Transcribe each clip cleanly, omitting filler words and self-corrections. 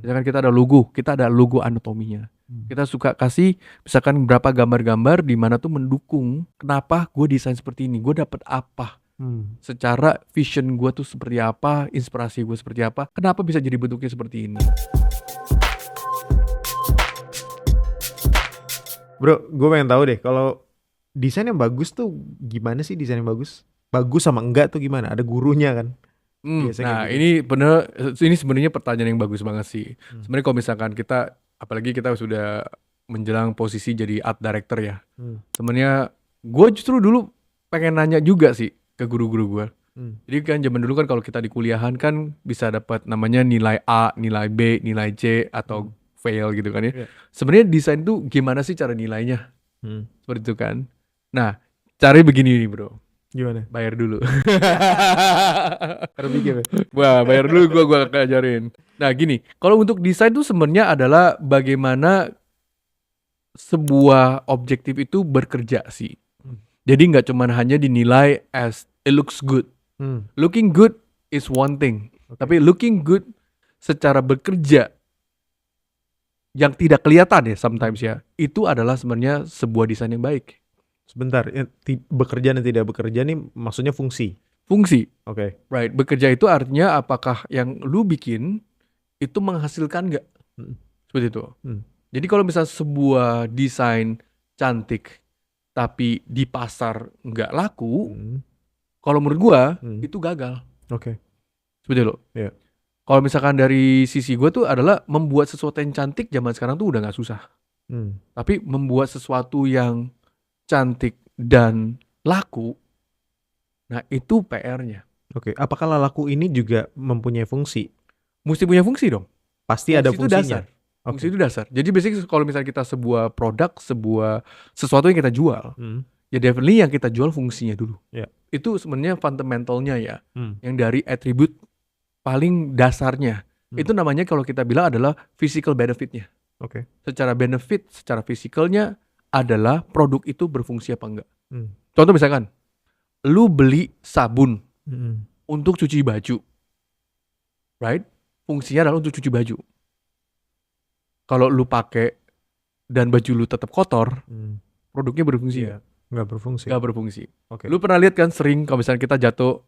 Misalkan kita ada logo anatominya. Kita suka kasih misalkan berapa gambar-gambar di mana tuh mendukung kenapa gue desain seperti ini, gue dapet apa, secara vision gue tuh seperti apa, inspirasi gue seperti apa, kenapa bisa jadi bentuknya seperti ini. Bro, gue pengen tahu deh kalau desain yang bagus tuh gimana sih desain yang bagus? Bagus sama enggak tuh gimana? Ada gurunya kan? Biasanya Nah kayak gitu. ini sebenarnya pertanyaan yang bagus banget sih. Sebenarnya kalau misalkan kita, apalagi kita sudah menjelang posisi jadi art director ya. Sebenarnya gue justru dulu pengen nanya juga sih ke guru-guru gue. Jadi kan zaman dulu kan kalau kita di kuliahan kan bisa dapat namanya nilai A, nilai B, nilai C atau fail gitu kan ya. Iya. Sebenarnya desain tuh gimana sih cara nilainya? Hmm. Seperti itu kan. Nah, caranya begini nih bro. Gimana? Bayar dulu. Karena bikin ya? Wah, bayar dulu gua ajarin. Nah, gini, kalau untuk desain tuh sebenarnya adalah bagaimana sebuah objektif itu bekerja sih. Jadi nggak cuma hanya dinilai as it looks good. Looking good is one thing, tapi looking good secara bekerja yang tidak kelihatan ya sometimes ya, itu adalah sebenarnya sebuah desain yang baik. Sebentar, bekerja dan tidak bekerja nih maksudnya fungsi. Fungsi, Oke. right? Bekerja itu artinya apakah yang lu bikin itu menghasilkan nggak? Seperti itu. Jadi kalau misalnya sebuah desain cantik tapi di pasar nggak laku, kalau menurut gua itu gagal. Oke. Seperti itu. Iya. Kalau misalkan dari sisi gua tuh adalah membuat sesuatu yang cantik zaman sekarang tuh udah nggak susah. Tapi membuat sesuatu yang cantik dan laku, nah itu PR-nya. Oke. Apakah laku ini juga mempunyai fungsi? Mesti punya fungsi dong. Pasti ada Fungsi itu fungsinya. dasar. Fungsi itu dasar. Jadi basically kalau misalnya kita sebuah produk, sesuatu yang kita jual, ya definitely yang kita jual fungsinya dulu. Yeah. Itu sebenarnya fundamentalnya ya, yang dari atribut paling dasarnya. Itu namanya kalau kita bilang adalah physical benefitnya. Oke. Secara benefit, secara fisikalnya adalah produk itu berfungsi apa enggak. Contoh misalkan, lu beli sabun untuk cuci baju, right? Fungsinya adalah untuk cuci baju. Kalau lu pakai dan baju lu tetap kotor, produknya berfungsi Iya. Nggak berfungsi. Nggak berfungsi. Oke. Lu pernah lihat kan sering kalau misalnya kita jatuh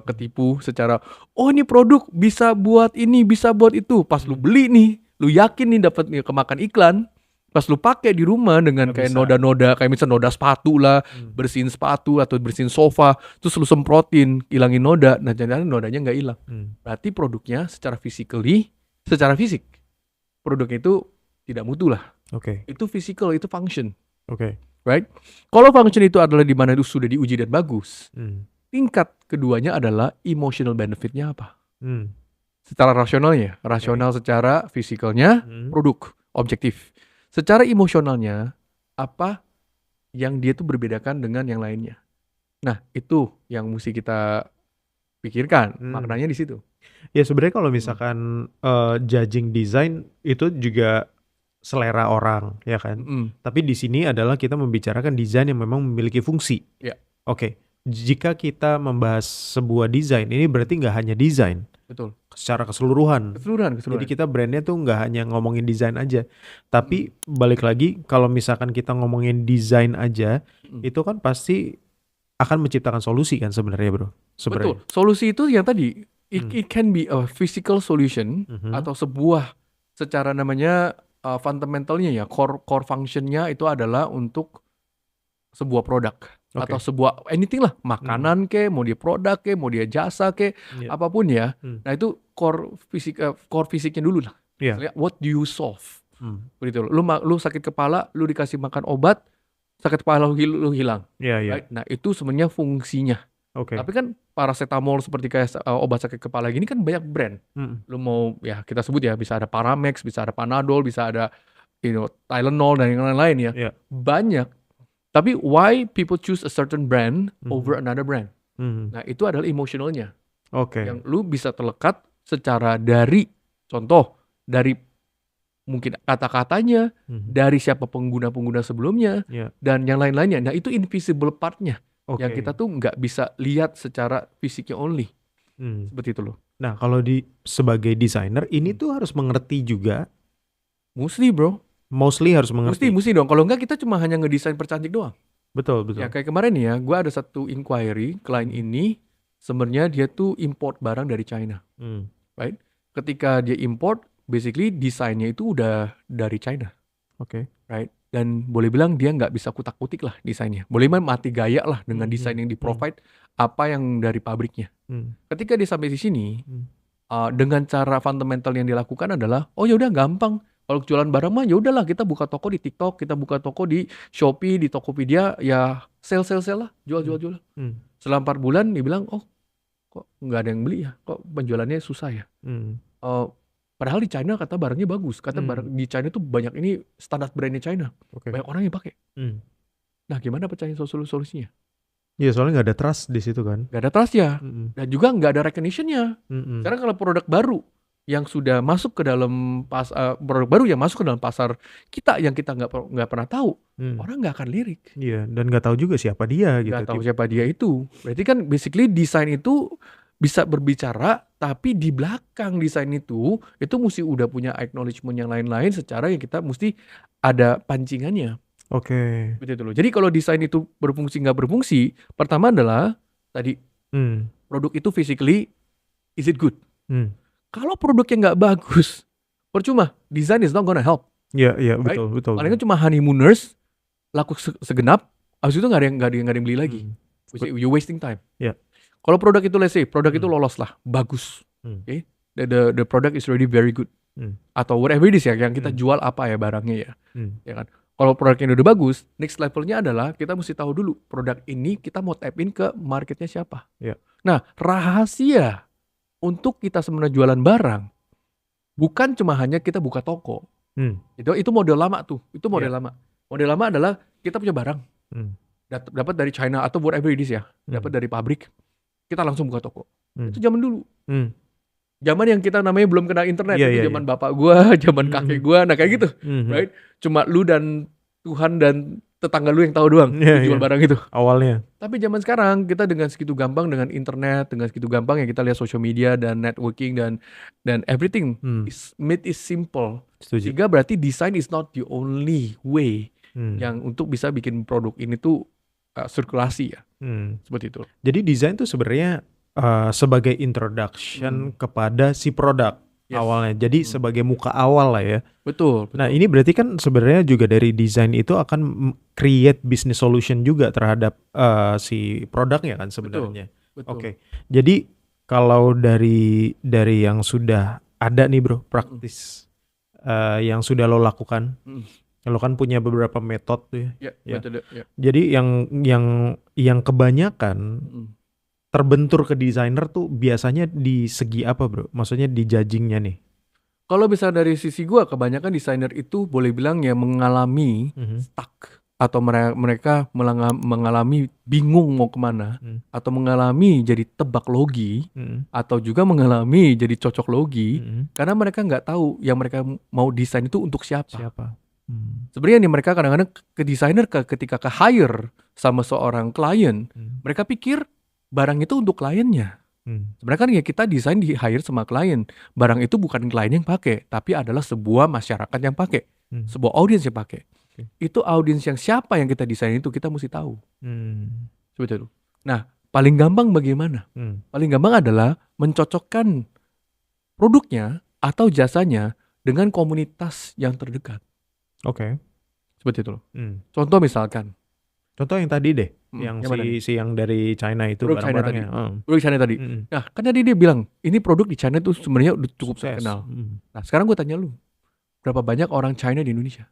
ketipu secara, oh ini produk bisa buat ini, bisa buat itu. Pas lu beli nih, lu yakin nih dapat kemakan iklan. Pas lu pakai di rumah dengan Nggak kayak bisa. noda-noda, kayak misalnya noda sepatu lah, bersihin sepatu atau bersihin sofa, terus lu semprotin, hilangin noda, nah jangan nodanya nggak hilang. Berarti produknya secara fisik, produknya itu tidak mutu lah. Oke. Itu physical, itu function. Oke. Right? Kalau function itu adalah di mana itu sudah diuji dan bagus, tingkat keduanya adalah emotional benefitnya apa? Secara rasionalnya, secara fisikalnya, produk, objektif. Secara emosionalnya, apa yang dia tuh berbedakan dengan yang lainnya. Nah, itu yang mesti kita pikirkan, maknanya di situ. Ya sebenarnya kalau misalkan judging design itu juga selera orang, ya kan? Tapi di sini adalah kita membicarakan desain yang memang memiliki fungsi. Ya. Oke. Jika kita membahas sebuah desain, ini berarti nggak hanya desain. Betul. Secara keseluruhan. Keseluruhan. Jadi kita brandnya tuh nggak hanya ngomongin desain aja. Tapi balik lagi, kalau misalkan kita ngomongin desain aja, itu kan pasti akan menciptakan solusi kan sebenarnya bro. Betul. Solusi itu yang tadi, it can be a physical solution atau sebuah secara namanya fundamentalnya ya, core functionnya itu adalah untuk sebuah produk. Atau sebuah anything lah, makanan ke, mau dia produk ke, mau dia jasa ke, apapun ya. Nah itu core fisiknya dulu lah. What do you solve? Begitu. Lu sakit kepala, lu dikasih makan obat, sakit kepala lu hilang. Right? Nah itu sebenarnya fungsinya. Tapi kan paracetamol seperti kayak obat sakit kepala gini kan banyak brand. Lu mau ya kita sebut ya, bisa ada Paramex, bisa ada Panadol, bisa ada Tylenol dan yang lain-lain ya. Banyak. Tapi why people choose a certain brand over another brand? Nah itu adalah emosionalnya. Yang lu bisa terlekat secara dari contoh, dari mungkin kata-katanya, dari siapa pengguna-pengguna sebelumnya, dan yang lain-lainnya. Nah itu invisible partnya. Yang kita tuh nggak bisa lihat secara fisiknya only. Seperti itu loh. Nah, kalau sebagai desainer ini tuh harus mengerti juga, Mesti bro, mostly harus mengerti. mesti dong. Kalau enggak kita cuma hanya ngedesain percantik doang. Betul, Ya betul. kayak kemarin nih ya, gue ada satu inquiry, klien ini sebenarnya dia tuh import barang dari China, Hmm. right? Ketika dia import, basically desainnya itu udah dari China, Oke. right? Dan boleh bilang dia nggak bisa kutak-kutik lah desainnya. Boleh bilang mati gaya lah dengan desain yang di-provide apa yang dari pabriknya. Ketika dia sampai di sini, dengan cara fundamental yang dilakukan adalah, oh ya udah gampang. Kalau jualan barang mah ya udahlah kita buka toko di TikTok, kita buka toko di Shopee, di Tokopedia, ya sell lah, jual. Setelah 4 bulan dia bilang, oh kok nggak ada yang beli ya, kok penjualannya susah ya. Padahal di China kata barangnya bagus, kata barang di China tuh banyak ini standar brandnya China, banyak orang yang pakai. Nah gimana pecahin solusinya? Iya, soalnya nggak ada trust di situ kan. Nggak ada trust ya, dan juga nggak ada recognition-nya. Sekarang kalau produk baru yang sudah masuk ke dalam produk baru yang masuk ke dalam pasar kita yang kita nggak pernah tahu, orang nggak akan lirik. Iya, dan nggak tahu juga siapa dia gitu. Nggak tahu siapa dia itu. Berarti kan basically desain itu bisa berbicara, tapi di belakang desain itu mesti udah punya acknowledgement yang lain-lain secara yang kita mesti ada pancingannya. Oke. Betul loh. Jadi kalau desain itu berfungsi nggak berfungsi, pertama adalah tadi produk itu physically is it good? Kalau produknya nggak bagus, percuma. Design is not gonna help. Iya, Right? betul. Paling kan cuma honeymooners, laku segenap, habis itu nggak ada yang beli lagi. You wasting time. Iya. Kalau produk itu let's say, produk itu lolos lah, bagus. Okay? The product is already very good. Atau whatever it is ya, yang kita jual apa ya barangnya ya. Ya kan? Kalau produknya udah bagus, next levelnya adalah kita mesti tahu dulu produk ini kita mau tap in ke marketnya siapa. Yeah. Nah, rahasia untuk kita sebenarnya jualan barang bukan cuma hanya kita buka toko. Itu model lama tuh. Itu model lama. Model lama adalah kita punya barang. Dapat dari China atau whatever it is ya. Dapat dari pabrik. Kita langsung buka toko. Itu zaman dulu. Zaman yang kita namanya belum kenal internet, itu zaman bapak gua, zaman kakek gua, nah kayak gitu, right? Cuma lu dan Tuhan dan tetangga lu yang tahu doang jual barang itu. Awalnya. Tapi zaman sekarang kita dengan segitu gampang dengan internet, dengan segitu gampang ya kita lihat social media dan networking dan everything is made is simple. Setuju. Sehingga berarti design is not the only way yang untuk bisa bikin produk ini tuh sirkulasi ya. Seperti itu. Jadi desain tuh sebenarnya sebagai introduction kepada si produk awalnya. Jadi sebagai muka awal lah ya. Betul. Nah ini berarti kan sebenarnya juga dari desain itu akan create business solution juga terhadap si produknya kan sebenarnya. Betul. Oke. Jadi kalau dari yang sudah ada nih bro, praktis yang sudah lo lakukan, lo kan punya beberapa metode tuh ya. Metode, ya. Jadi yang kebanyakan terbentur ke desainer tuh biasanya di segi apa bro? Maksudnya di judgingnya nih. Kalau bisa dari sisi gua, kebanyakan desainer itu boleh bilang ya mengalami stuck. Atau mereka mengalami bingung mau kemana. Atau mengalami jadi tebak logi. Atau juga mengalami jadi cocok logi. Karena mereka nggak tahu yang mereka mau desain itu untuk siapa. Sebenarnya nih mereka kadang-kadang ke desainer ketika ke hire sama seorang klien. Mereka pikir barang itu untuk kliennya. Sebenarnya kan ya kita desain di hire sama klien. Barang itu bukan klien yang pakai, tapi adalah sebuah masyarakat yang pakai, sebuah audiens yang pakai. Itu audiens yang siapa yang kita desain itu kita mesti tahu. Seperti itu. Nah, paling gampang bagaimana? Paling gampang adalah mencocokkan produknya atau jasanya dengan komunitas yang terdekat. Oke. Seperti itu loh. Contoh misalkan. Contoh yang tadi deh, yang yang dari China itu barang-barangnya. Produk China tadi. Nah, kan tadi dia bilang, ini produk di China itu sebenarnya udah cukup terkenal. Nah, sekarang gue tanya lu, berapa banyak orang China di Indonesia?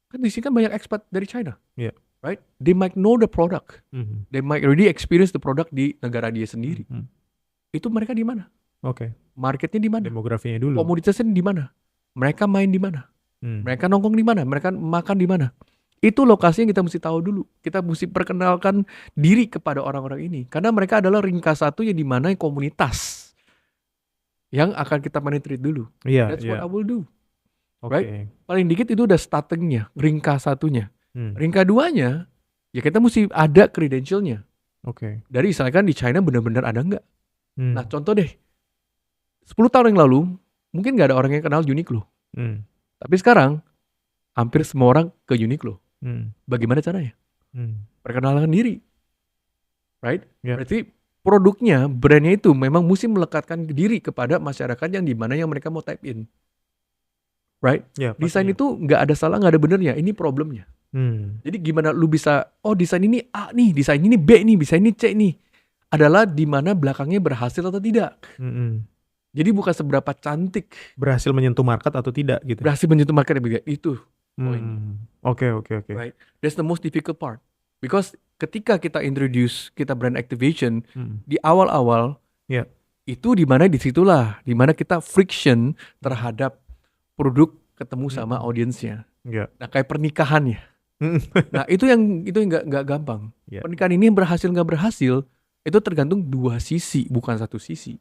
Kan di sini kan banyak expat dari China. Right? They might know the product. They might already experience the product di negara dia sendiri. Itu mereka di mana? Oke. Marketnya di mana? Demografinya dulu. Komunitasnya di mana? Mereka main di mana? Mereka nongkrong di mana? Mereka makan di mana? Itu lokasi yang kita mesti tahu dulu. Kita mesti perkenalkan diri kepada orang-orang ini. Karena mereka adalah ringkas satu yang dimana komunitas yang akan kita penetrate dulu. That's what I will do. Right? Paling dikit itu udah startingnya, ringkas satunya. Ringkas duanya, ya kita mesti ada credentialnya. Dari misalkan di China benar-benar ada nggak? Nah contoh deh, 10 tahun yang lalu mungkin gak ada orang yang kenal Uniqlo. Tapi sekarang hampir semua orang ke Uniqlo. Bagaimana caranya? Perkenalkan diri. Right? Berarti produknya, brandnya itu memang mesti melekatkan diri kepada masyarakat yang dimana yang mereka mau tap in. Right? Desain itu gak ada salah, gak ada benernya. Ini problemnya. Jadi gimana lu bisa, oh desain ini A nih, desain ini B nih, desain ini C nih. Adalah dimana belakangnya berhasil atau tidak. Jadi bukan seberapa cantik. Berhasil menyentuh market atau tidak gitu. Berhasil menyentuh market itu. Oke. Right? That's the most difficult part. Because ketika kita introduce, kita brand activation, di awal-awal, itu dimana disitulah, dimana kita friction terhadap produk ketemu sama audiensnya. Nah kayak pernikahan ya. Nah itu yang nggak gampang. Pernikahan ini berhasil nggak berhasil, itu tergantung dua sisi, bukan satu sisi.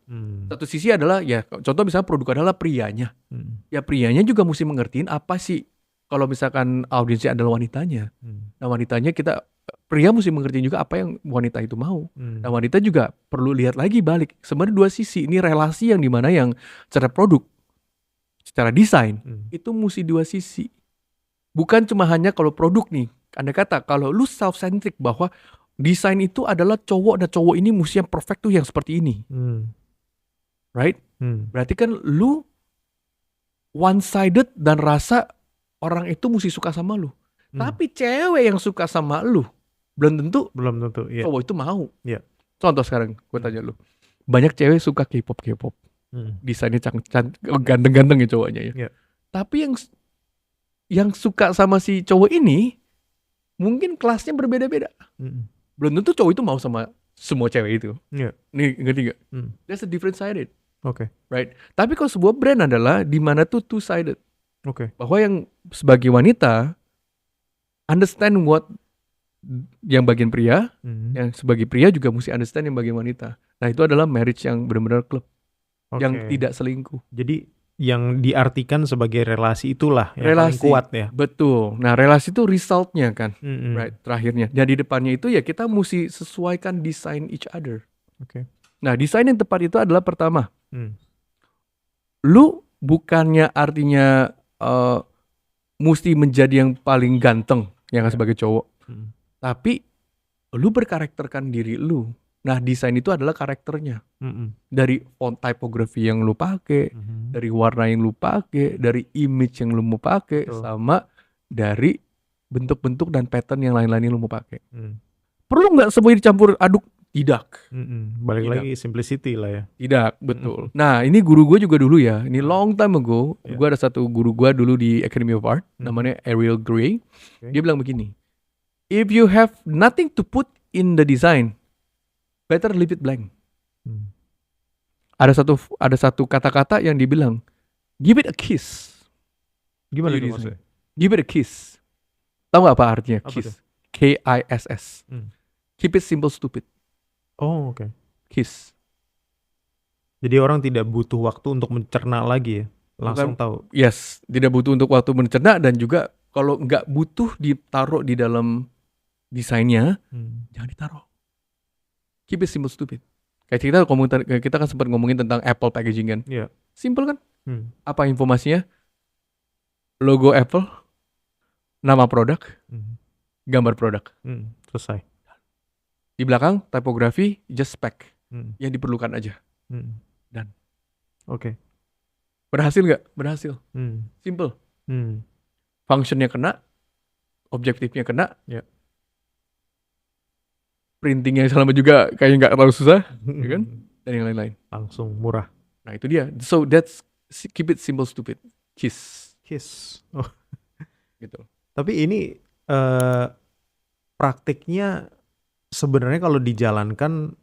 Satu sisi adalah ya contoh misalnya produk adalah prianya. Ya prianya juga mesti mengertiin apa sih kalau misalkan audiensnya adalah wanitanya. Nah wanitanya pria mesti mengerti juga apa yang wanita itu mau. Nah wanita juga perlu lihat lagi balik. Sebenarnya dua sisi, ini relasi yang dimana yang secara produk, secara desain, itu mesti dua sisi. Bukan cuma hanya kalau produk nih. Andai kata kalau lu self-centric bahwa desain itu adalah cowok dan cowok ini mesti yang perfect tuh yang seperti ini. Right? Berarti kan lu one-sided dan rasa orang itu mesti suka sama lu. Tapi cewek yang suka sama lu belum tentu cowok itu mau. Contoh sekarang gue tanya lu, banyak cewek suka K-pop, desainnya ganteng-ganteng ya cowoknya ya. Tapi yang suka sama si cowok ini mungkin kelasnya berbeda-beda. Belum tentu cowok itu mau sama semua cewek itu. Nih ngerti gak? That's a different sided. Right? Tapi kalau sebuah brand adalah di mana tuh two sided. Bahwa yang sebagai wanita understand what yang bagian pria, yang sebagai pria juga mesti understand yang bagian wanita. Nah itu adalah marriage yang benar-benar klub, yang tidak selingkuh. Jadi yang diartikan sebagai relasi itulah yang paling kuat ya. Betul. Nah relasi itu resultnya kan, right, terakhirnya. Dan di depannya itu ya kita mesti sesuaikan desain each other. Nah desain yang tepat itu adalah pertama, lu bukannya artinya mesti menjadi yang paling ganteng yang sebagai cowok. Tapi lu berkarakterkan diri lu. Nah desain itu adalah karakternya. Dari font typography yang lu pakai, dari warna yang lu pakai, dari image yang lu mau pakai, sama dari bentuk-bentuk dan pattern yang lain-lain yang lu mau pakai. Perlu nggak semuanya dicampur aduk? Tidak. Balik lagi simplicity lah ya. Tidak, betul. Nah ini guru gue juga dulu ya. Ini long time ago. Gue ada satu guru gue dulu di Academy of Art, namanya Ariel Gray. Dia bilang begini, if you have nothing to put in the design, better leave it blank. Ada satu kata-kata yang dibilang, give it a kiss. Gimana itu maksudnya? Give it a kiss. Tahu gak apa artinya kiss? K-I-S-S. Keep it simple, stupid. Oh, Kiss. Jadi orang tidak butuh waktu untuk mencerna lagi ya, langsung tahu. Yes, tidak butuh untuk waktu mencerna, dan juga kalau nggak butuh ditaruh di dalam desainnya, jangan ditaruh. Keep it simple, stupid. Kayak kita kan sempat ngomongin tentang Apple packaging kan. Simple kan? Apa informasinya? Logo Apple, nama produk, gambar produk. Selesai. Di belakang typography, just spec yang diperlukan aja. Dan berhasil nggak? Berhasil. Simple. Functionnya kena, objektifnya kena, printingnya selama juga kayaknya nggak terlalu susah, ya kan? Dan yang lain-lain. Langsung murah. Nah itu dia. So that's keep it simple, stupid. Kiss. Oh. Gitu. Tapi ini praktiknya sebenarnya kalau dijalankan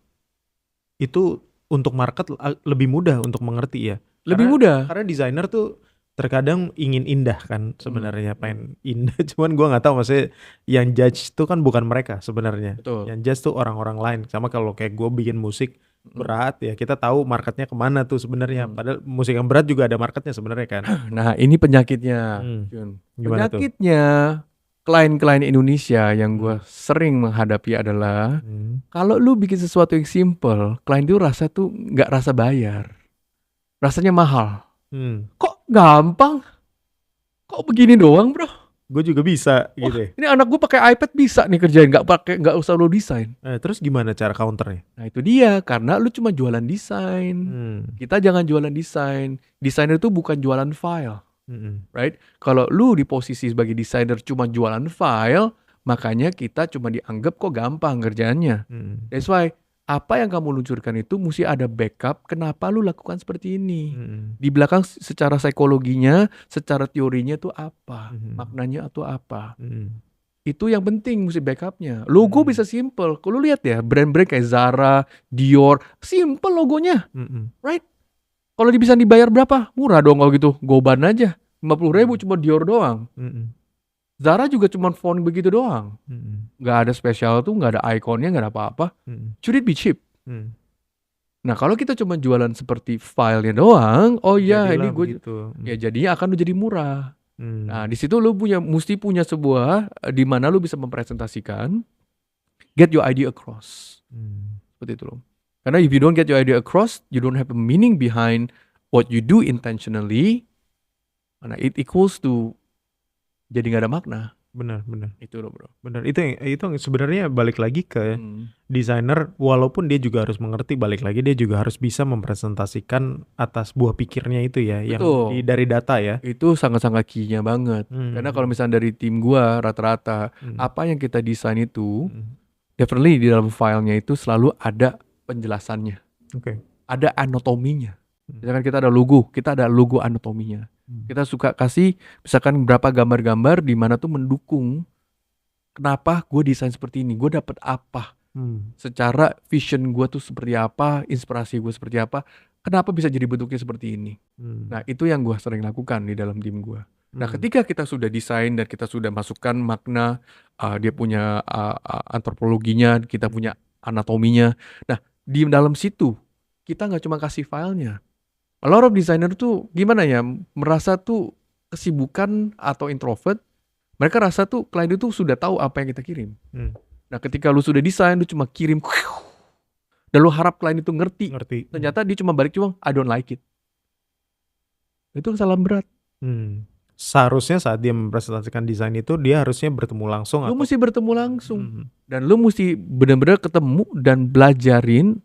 itu untuk market lebih mudah untuk mengerti ya. Lebih mudah. Karena desainer tuh terkadang ingin indah kan sebenarnya, pengen indah. Cuman gue nggak tahu, maksudnya yang judge tuh kan bukan mereka sebenarnya. Yang judge tuh orang-orang lain. Sama kalau kayak gue bikin musik berat ya, kita tahu marketnya kemana tuh sebenarnya. Padahal musik yang berat juga ada marketnya sebenarnya kan. Nah ini penyakitnya. Penyakitnya klien-klien Indonesia yang gue sering menghadapi adalah kalau lu bikin sesuatu yang simple, klien tuh rasa tuh nggak rasa bayar. rasanya mahal. Kok gampang? Kok begini doang, bro? Gue juga bisa gitu ya. Ini anak gue pakai iPad bisa nih kerjain, nggak usah lo desain. Terus gimana cara counternya? Nah itu dia, karena lu cuma jualan desain. Kita jangan jualan desain. Desainer itu bukan jualan file, right? Kalau lu di posisi sebagai desainer cuma jualan file, makanya kita cuma dianggap kok gampang kerjaannya. That's why apa yang kamu luncurkan itu mesti ada backup kenapa lu lakukan seperti ini. Di belakang secara psikologinya, secara teorinya itu apa, maknanya itu apa. Itu yang penting mesti backupnya. Logo bisa simple. Kalau lu lihat ya, brand-brand kayak Zara, Dior, simple logonya, right? Kalau bisa dibayar berapa? Murah dong kalau gitu. Goban aja, 50.000 cuma Dior doang. Zara juga cuma font begitu doang. Gak ada spesial tuh, gak ada ikonnya, gak ada apa-apa. Should it be cheap? Nah kalau kita cuma jualan seperti filenya doang, oh ya ini gue gitu. Ya jadinya akan jadi murah. Nah di situ lu mesti punya sebuah di mana lu bisa mempresentasikan, get your idea across. Seperti itu loh. Karena if you don't get your idea across, you don't have a meaning behind what you do intentionally. Nah it equals to jadi nggak ada makna. Benar. Itu loh bro. Benar. Itu sebenarnya balik lagi ke desainer, walaupun dia juga harus mengerti, balik lagi dia juga harus bisa mempresentasikan atas buah pikirnya itu ya. Betul. Yang dari data ya. Itu sangat-sangat key-nya banget. Karena kalau misalnya dari tim gua rata-rata apa yang kita desain itu definitely di dalam filenya itu selalu ada penjelasannya. Ada anatominya. Misalkan kita ada logo anatominya. Kita suka kasih misalkan berapa gambar-gambar di mana tuh mendukung kenapa gue desain seperti ini, gue dapet apa, secara vision gue tuh seperti apa, inspirasi gue seperti apa, kenapa bisa jadi bentuknya seperti ini. Nah itu yang gue sering lakukan di dalam tim gue. Nah ketika kita sudah desain dan kita sudah masukkan makna, dia punya antropologinya, kita punya anatominya. Nah di dalam situ kita nggak cuma kasih filenya. A lot of designer tuh gimana ya, merasa tuh kesibukan atau introvert, mereka rasa tuh klien itu sudah tahu apa yang kita kirim. Nah ketika lu sudah desain, lu cuma kirim, dan lu harap klien itu ngerti. Ternyata dia cuma balik I don't like it. Itu kesalahan berat. Seharusnya saat dia mempresentasikan desain itu, dia harusnya bertemu langsung. Lu mesti bertemu langsung. Dan lu mesti benar-benar ketemu dan belajarin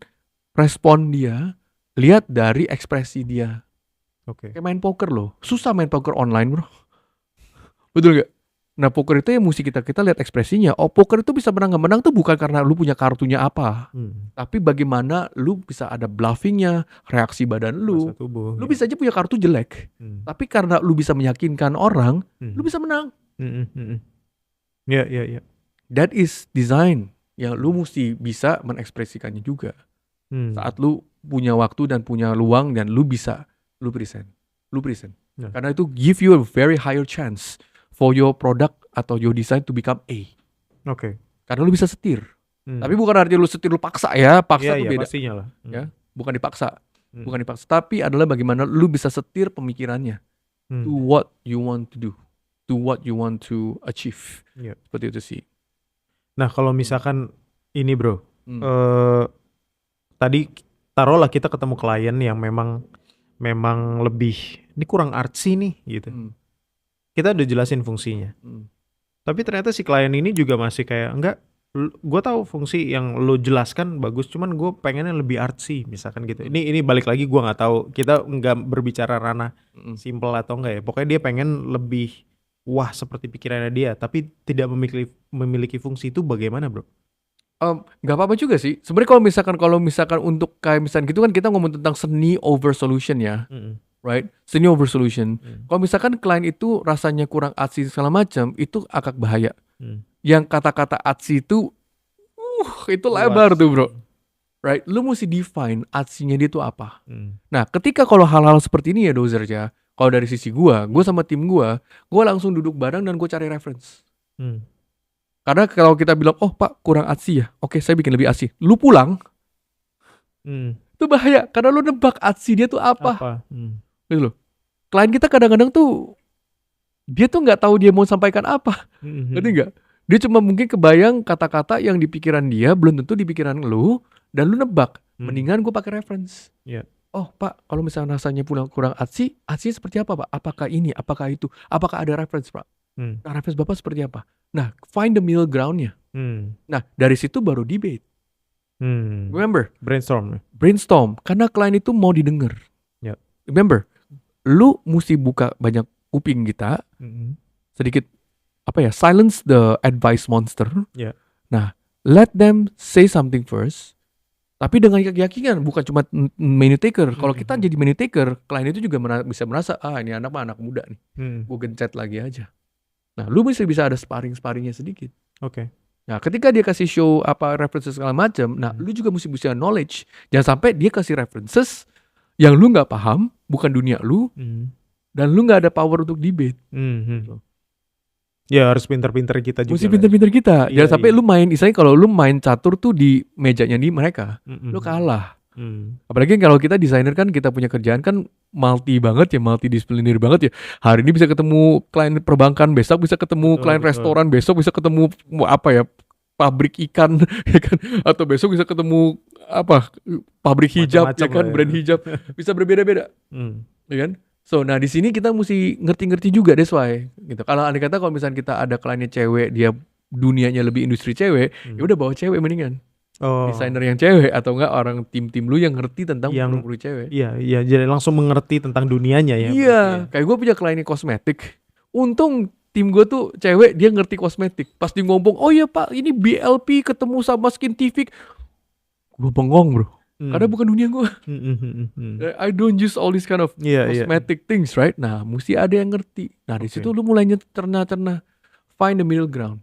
respon dia. Lihat dari ekspresi dia. Kayak main poker loh. Susah main poker online bro. Betul gak? Nah poker itu yang mesti kita lihat ekspresinya. Oh poker itu bisa menang gak menang tuh bukan karena lu punya kartunya apa. Tapi bagaimana lu bisa ada bluffingnya, reaksi badan lu. Lu bisa aja punya kartu jelek. Tapi karena lu bisa meyakinkan orang, lu bisa menang. That is design. Yang lu mesti bisa mengekspresikannya juga. Saat lu punya waktu dan punya luang dan lu present. Karena itu give you a very higher chance for your product atau your design to become A. Karena lu bisa setir. Tapi bukan artinya lu setir lu paksa ya, paksa itu beda. Pastinya lah. Ya, bukan dipaksa. Tapi adalah bagaimana lu bisa setir pemikirannya to what you want to do, to what you want to achieve. Seperti itu sih. Nah, kalau misalkan ini bro, tadi taruhlah kita ketemu klien yang memang lebih, ini kurang artsy nih gitu. Kita udah jelasin fungsinya. Tapi ternyata si klien ini juga masih kayak, enggak, gue tahu fungsi yang lo jelaskan bagus, cuman gue pengennya lebih artsy misalkan gitu. Ini balik lagi, gue nggak tahu, kita nggak berbicara ranah simple atau enggak ya. Pokoknya dia pengen lebih wah seperti pikirannya dia, tapi tidak memiliki fungsi. Itu bagaimana bro? Gak apa-apa juga sih. Sebenarnya kalau misalkan untuk kayak misalkan gitu kan kita ngomong tentang seni over solution ya, right? Seni over solution. Kalau misalkan klien itu rasanya kurang artsy segala macam, itu agak bahaya. Yang kata-kata artsy itu lebar tuh bro, right? Lu mesti define artsy-nya dia tuh apa. Nah, ketika kalau hal-hal seperti ini ya Dozer ya, kalau dari sisi gue sama tim gue langsung duduk bareng dan gue cari reference. Karena kalau kita bilang, oh pak kurang artsy ya, oke saya bikin lebih artsy. Lu pulang, itu bahaya. Karena lu nebak artsy dia tuh apa. Gitu loh. Klien kita kadang-kadang tuh, dia tuh gak tahu dia mau sampaikan apa. Ngerti gak? Dia cuma mungkin kebayang kata-kata yang di pikiran dia, belum tentu di pikiran lu, dan lu nebak. Mendingan gue pakai reference. Oh Pak, kalau misalnya rasanya kurang artsy seperti apa Pak? Apakah ini, apakah itu? Apakah ada reference Pak? Nah, reference Bapak seperti apa? Nah, find the middle ground-nya. Nah, dari situ baru debate. Remember? Brainstorm. Karena klien itu mau didengar. Yep. Remember, lu mesti buka banyak kuping kita. Sedikit, silence the advice monster. Yeah. Nah, let them say something first. Tapi dengan keyakinan, bukan cuma menu taker. Kalau kita jadi menu taker, klien itu juga bisa merasa, ini anak muda nih. Gue gencet lagi aja. Nah, lu bisa ada sparring-sparringnya sedikit. Oke. Nah, ketika dia kasih show references segala macam, nah lu juga mesti bisa knowledge. Jangan sampai dia kasih references yang lu nggak paham, bukan dunia lu, dan lu nggak ada power untuk debate. Ya harus pinter-pinter kita juga. Mesti pinter-pinter kita. Jangan sampai lu main, misalnya kalau lu main catur tuh di mejanya di mereka, lu kalah. Apalagi kalau kita desainer kan, kita punya kerjaan kan multidisipliner banget ya. Hari ini bisa ketemu klien perbankan, besok bisa ketemu klien restoran, besok bisa ketemu pabrik ikan ya kan, atau besok bisa ketemu pabrik hijab ya kan, brand hijab, bisa berbeda-beda. Ya kan? So, nah di sini kita mesti ngerti-ngerti juga, that's why gitu. Kalau andai kata kalau misalnya kita ada kliennya cewek, dia dunianya lebih industri cewek, ya udah bawa cewek mendingan. Desainer yang cewek, atau enggak orang tim lu yang ngerti tentang produk cewek. Iya, jadi langsung mengerti tentang dunianya ya. Iya, kayak gue punya kliennya kosmetik. Untung tim gue tuh cewek, dia ngerti kosmetik. Pas dia ngomong, oh iya Pak, ini BLP ketemu sama Skintific. Gue bengong bro. Karena bukan dunia gue. I don't use all this kind of cosmetic things, right? Nah, mesti ada yang ngerti. Nah, di situ lu mulai cerna. Find the middle ground.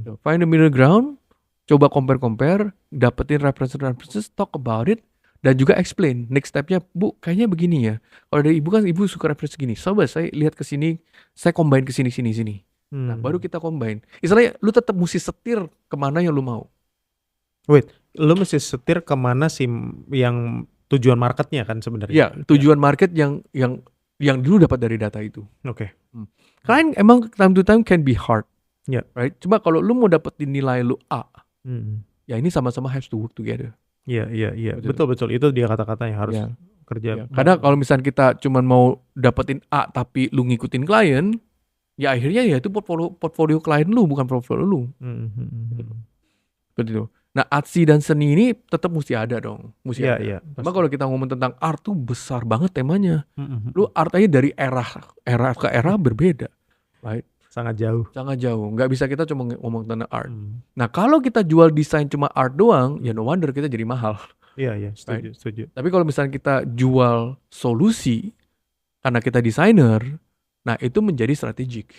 So, find the middle ground. Coba compare, dapetin references, talk about it, dan juga explain. Next stepnya, Bu, kayaknya begini ya. Kalau dari ibu kan, ibu suka reference gini. Coba saya lihat ke sini, saya combine ke sini. Nah, baru kita combine. Istilahnya, lu tetap mesti setir kemana yang lu mau. Wait, lu mesti setir kemana sih yang tujuan marketnya kan sebenarnya? Iya, tujuan market yang dulu dapat dari data itu. Oke. Klien emang time to time can be hard. Ya. Right? Cuma kalau lu mau dapetin nilai lu A, ya ini sama-sama has to work together. Iya. Betul. Itu dia kata-katanya harus kerja. Karena kalau misalnya kita cuma mau dapetin A tapi lu ngikutin klien, ya akhirnya ya itu portfolio klien lu, bukan portfolio lu. Betul itu. Nah, artsy dan seni ini tetap mesti ada dong. Ada. Cuma kalau kita ngomong tentang art tuh besar banget temanya. Lu art aja dari era ke era berbeda. Right? Sangat jauh. Nggak bisa kita cuma ngomong tentang art. Nah, kalau kita jual desain cuma art doang, ya no wonder kita jadi mahal. Iya, setuju. Tapi kalau misalnya kita jual solusi, karena kita desainer, nah itu menjadi strategik.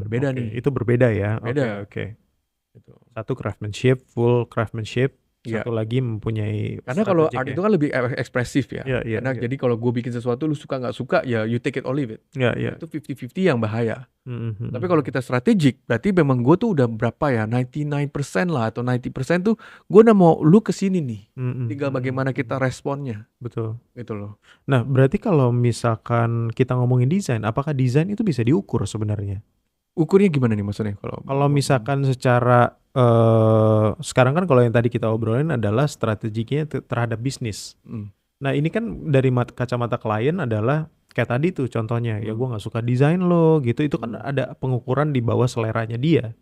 Berbeda nih. Itu berbeda ya. Beda. Oke. Satu full craftsmanship. Satu lagi mempunyai karena kalau art itu kan lebih ekspresif ya. Karena jadi kalau gue bikin sesuatu lu suka nggak suka ya you take it or leave it. Itu 50-50 yang bahaya. Tapi kalau kita strategik berarti memang gue tuh udah berapa ya 99% lah atau 90% tuh gue udah mau lu kesini nih. Tinggal bagaimana kita responnya. Betul. Gitu loh. Nah berarti kalau misalkan kita ngomongin desain, apakah desain itu bisa diukur sebenarnya? Ukurnya gimana nih maksudnya? Kalau misalkan secara sekarang kan kalau yang tadi kita obrolin adalah strateginya terhadap bisnis. Nah ini kan dari kacamata klien adalah kayak tadi tuh contohnya, ya gue nggak suka desain lo gitu, itu kan ada pengukuran di bawah seleranya dia.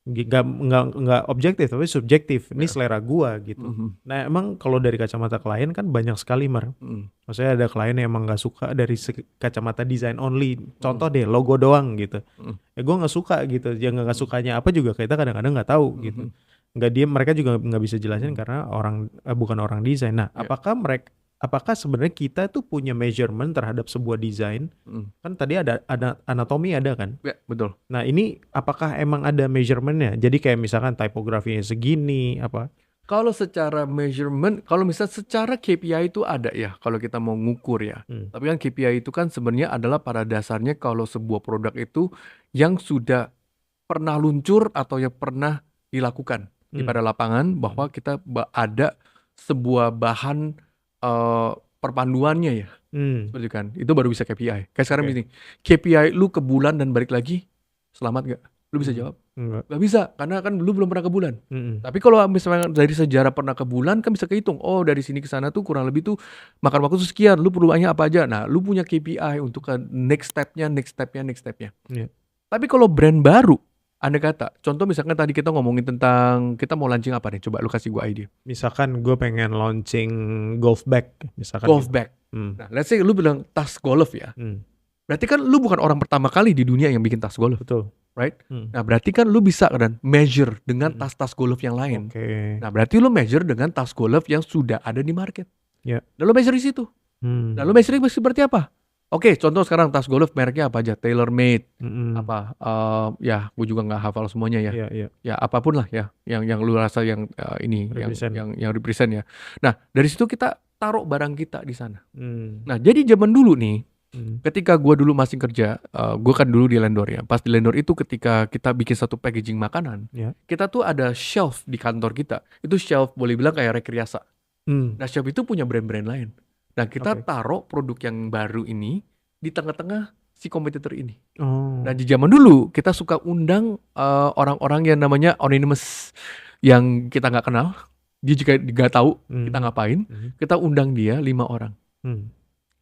Nggak objektif tapi subjektif. Ini selera gua gitu. Nah emang kalau dari kacamata klien kan banyak sekali maksudnya ada klien yang emang nggak suka dari kacamata design only. Contoh deh logo doang gitu. Ya gua nggak suka gitu. Yang nggak sukanya apa juga kita kadang-kadang nggak tahu gitu. Mereka juga nggak bisa jelasin karena bukan orang desain. Nah apakah sebenarnya kita tuh punya measurement terhadap sebuah desain? Kan tadi ada anatomi ada kan? Ya, betul. Nah ini apakah emang ada measurementnya? Jadi kayak misalkan tipografinya segini apa? Kalau secara measurement, kalau misalnya secara KPI itu ada ya, kalau kita mau ngukur ya. Tapi kan KPI itu kan sebenarnya adalah pada dasarnya kalau sebuah produk itu yang sudah pernah luncur atau yang pernah dilakukan pada lapangan, bahwa kita ada sebuah bahan perpanduannya ya, seperti kan, itu baru bisa KPI. Kayak sekarang gini, KPI lu ke bulan dan balik lagi, selamat gak? Lu bisa jawab? Nggak bisa, karena kan lu belum pernah ke bulan. Tapi kalau misalnya dari sejarah pernah ke bulan kan bisa kehitung. Oh dari sini ke sana tuh kurang lebih tuh makan waktu sekian. Lu perubahannya apa aja. Nah lu punya KPI untuk next stepnya. Yeah. Tapi kalau brand baru, andai kata, contoh misalkan tadi kita ngomongin tentang kita mau launching apa nih? Coba lu kasih gue ide. Misalkan gue pengen launching golf bag, misalkan. Golf bag. Nah, let's say lu bilang tas golf ya. Berarti kan lu bukan orang pertama kali di dunia yang bikin tas golf. Betul. Right? Nah, berarti kan lu bisa kan measure dengan tas-tas golf yang lain. Nah, berarti lu measure dengan tas golf yang sudah ada di market. Yeah. Dan lu measure di situ. Nah, lu measure seperti apa? Oke, contoh sekarang tas golf mereknya apa aja? TaylorMade, ya, gue juga nggak hafal semuanya ya. Ya apapun lah ya, yang lu rasa yang ini, yang represent ya. Nah, dari situ kita taruh barang kita di sana. Nah, jadi zaman dulu nih. Ketika gue dulu masih kerja, gue kan dulu di Lendor ya. Pas di Lendor itu ketika kita bikin satu packaging makanan, kita tuh ada shelf di kantor kita. Itu shelf boleh bilang kayak rekayasa. Nah shelf itu punya brand-brand lain. Nah kita taruh produk yang baru ini di tengah-tengah si kompetitor ini. Nah di zaman dulu kita suka undang orang-orang yang namanya anonymous, yang kita nggak kenal. Dia juga nggak tahu kita ngapain. Kita undang dia 5 orang.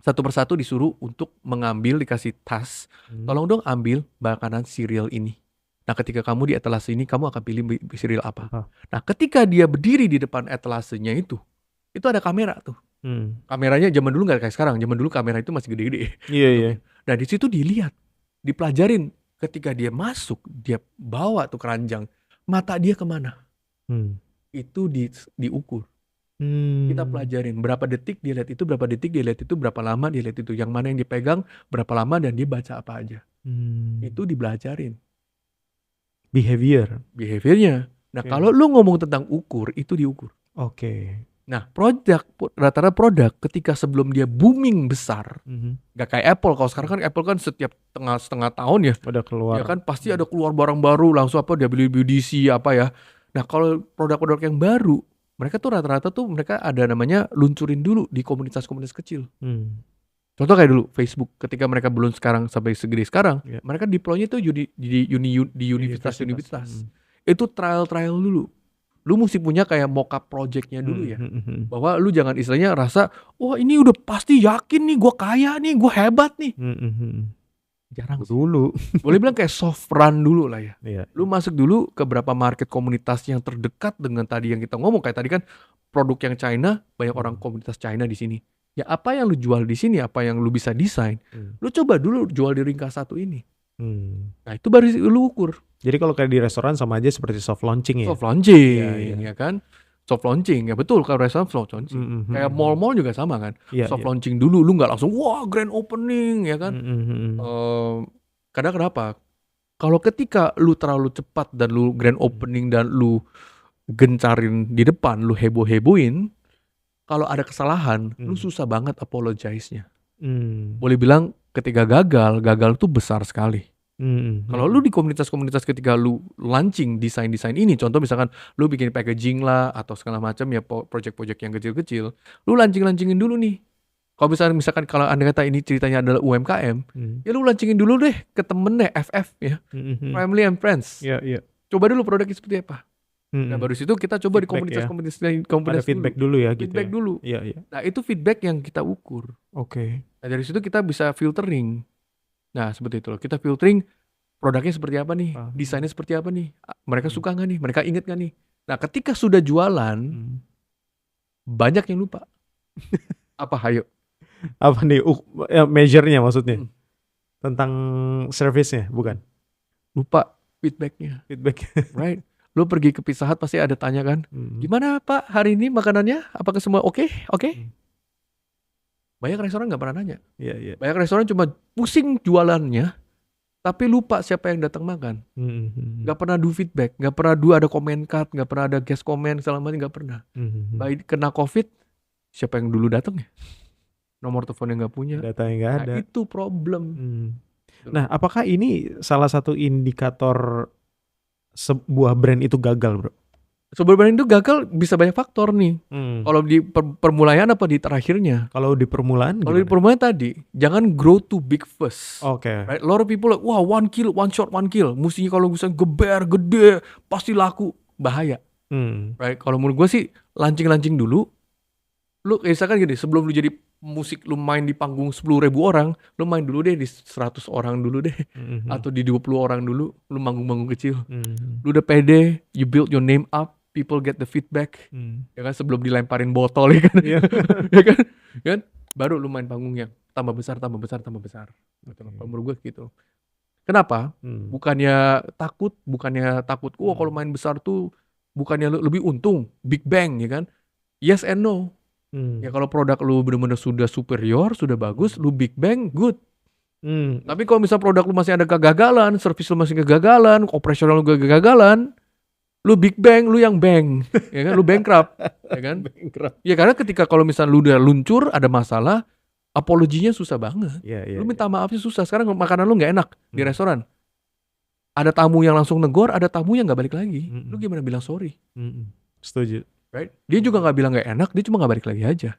Satu persatu disuruh untuk mengambil, dikasih tas, tolong dong ambil makanan cereal ini. Nah ketika kamu di etalase ini, kamu akan pilih cereal apa. Nah ketika dia berdiri di depan etalasenya itu ada kamera tuh. Kameranya zaman dulu gak kayak sekarang, zaman dulu kamera itu masih gede-gede. Iya. Nah di situ dilihat, dipelajarin, ketika dia masuk, dia bawa tuh keranjang, mata dia kemana. Itu diukur. Kita pelajarin berapa detik dia lihat itu, berapa detik dia lihat itu, berapa lama dia lihat itu, yang mana yang dipegang, berapa lama, dan dia baca apa aja. Itu dibelajarin behaviornya. Nah kalau lu ngomong tentang ukur, itu diukur. Nah rata-rata produk ketika sebelum dia booming besar, gak kayak Apple. Kalau sekarang kan Apple kan setiap setengah tahun ya udah keluar, ya kan pasti ada keluar barang baru langsung apa WWDC apa ya. Nah kalau produk-produk yang baru, mereka tuh rata-rata tuh mereka ada namanya luncurin dulu di komunitas-komunitas kecil. Contoh kayak dulu Facebook, ketika mereka belum sekarang sampai segede sekarang, mereka deploy-nya tuh di universitas. Itu trial dulu. Lu mesti punya kayak mock-up project-nya dulu ya. Bahwa lu jangan istilahnya rasa, wah ini udah pasti yakin nih, gue kaya nih, gue hebat nih. Jarang dulu. Boleh bilang kayak soft run dulu lah ya. Lu masuk dulu ke beberapa market komunitas yang terdekat dengan tadi yang kita ngomong. Kayak tadi kan produk yang China, banyak orang komunitas China di sini. Ya apa yang lu jual di sini, apa yang lu bisa desain, lu coba dulu jual di ringkas satu ini. Nah itu baru lu ukur. Jadi kalau kayak di restoran sama aja seperti soft launching ya? Soft launching, ya kan? Soft launching, ya betul, kalau restoran soft launching. Kayak mall-mall juga sama kan? Soft launching dulu, lu gak langsung, wah grand opening, ya kan? Kadang kenapa? Kalau ketika lu terlalu cepat dan lu grand opening dan lu gencarin di depan, lu heboh-hebohin, kalau ada kesalahan, lu susah banget apologize-nya. Boleh bilang ketika gagal tuh besar sekali. Kalau lu di komunitas-komunitas ketika lu launching desain-desain ini, contoh misalkan lu bikin packaging lah atau segala macam ya project-project yang kecil-kecil, lu launchingin dulu nih. Kalau misalkan kalau Anda kata ini ceritanya adalah UMKM, ya lu launchingin dulu deh ke temen deh, FF ya, family and friends. Coba dulu produknya seperti apa. Nah baru situ kita coba feedback di komunitas ada feedback dulu ya gitu. Feedback dulu. Nah itu feedback yang kita ukur. Nah dari situ kita bisa filtering. Nah seperti itu loh, kita filtering produknya seperti apa nih, desainnya seperti apa nih, mereka suka gak nih, mereka inget gak nih. Nah ketika sudah jualan, banyak yang lupa. Apa hayo? Apa nih, measure-nya maksudnya? Tentang service-nya, bukan? Lupa feedback-nya. Right. Lu pergi ke Pizza Hut pasti ada tanya kan, gimana Pak hari ini makanannya, apakah semua oke? Banyak restoran gak pernah nanya. Banyak restoran cuma pusing jualannya, tapi lupa siapa yang datang makan. Gak pernah do feedback, gak pernah do ada comment card, gak pernah ada guest comment, selama ini gak pernah. Baik kena COVID, siapa yang dulu datang ya? Nomor teleponnya gak punya. Datanya gak ada. Nah itu problem. Nah apakah ini salah satu indikator sebuah brand itu gagal bro? Sebelum itu gagal bisa banyak faktor nih. Kalau di permulaan apa di terakhirnya? Kalau di permulaan Kalau di permulaan tadi, jangan grow too big first. Oke. Right? A lot of people like, wah 1 kill, 1 shot, 1 kill. Mestinya kalau misalnya geber, gede, pasti laku. Bahaya. Right? Kalau menurut gue sih, launching dulu. Lu misalkan gini, sebelum lu jadi musik, lu main di panggung 10.000 orang, lu main dulu deh di 100 orang dulu deh. Atau di 20 orang dulu, lu manggung-manggung kecil. Lu udah pede, you build your name up, people get the feedback, ya kan, sebelum dilemparin botol ya kan, ya kan, baru lu main panggung yang tambah besar, gitu loh. Kalau menurut gue gitu. Kenapa? Bukannya takut, wah kalau main besar tuh bukannya lebih untung, big bang ya kan? Yes and no. Ya kalau produk lu bener-bener sudah superior, sudah bagus, lu big bang, good. Tapi kalau misal produk lu masih ada kegagalan, service lu masih kegagalan, operasional lu kegagalan, lu big bang, lu yang bang, ya kan, lu bankrupt, ya kan? Ya karena ketika kalau misal lu udah luncur ada masalah, apologinya susah banget. Lu minta maafnya susah. Sekarang makanan lu nggak enak di restoran, ada tamu yang langsung negor, ada tamu yang nggak balik lagi. Lu gimana bilang sorry? Setuju. Right? Dia juga nggak bilang nggak enak, dia cuma nggak balik lagi aja.